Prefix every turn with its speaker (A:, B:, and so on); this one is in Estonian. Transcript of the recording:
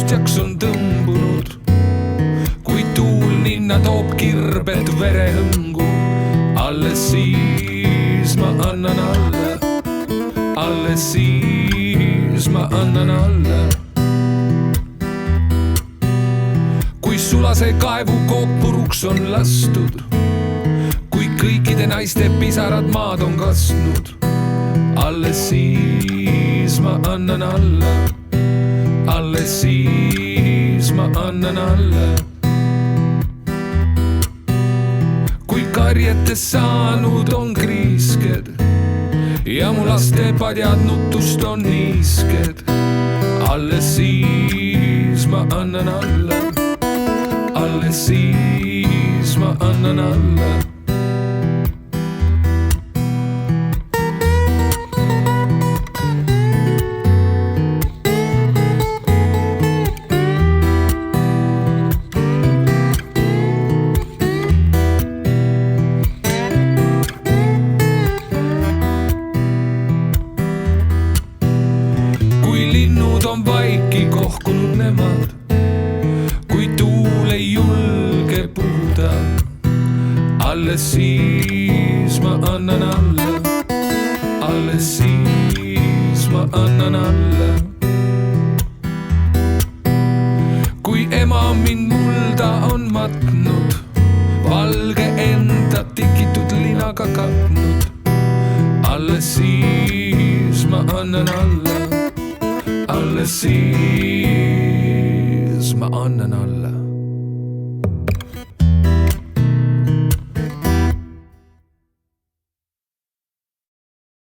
A: tühjaks on tõmbunud, kui tuul ninna toob kirbed verehõngu. Alles siis ma annan alla, alles siis ma annan alla. Kui sulase kaevukook puruks on lastud, kui kõikide naiste pisarad maad on kastnud, alles siis ma annan alla, alles siis ma annan alla. Kui karjetes saanud on kriisked ja mu laste padjad nutust on niisked, alles siis ma annan alla, alles siis ma annan alla. Linnud on vaiki kohkunud nemad, kui tuul ei julge puhuda, alles siis ma annan alla, alles siis ma annan alla. Kui ema mind mulda on matnud, valge enda tikitud linaga katnud, alles siis ma annan alla, alles siis ma annan alla.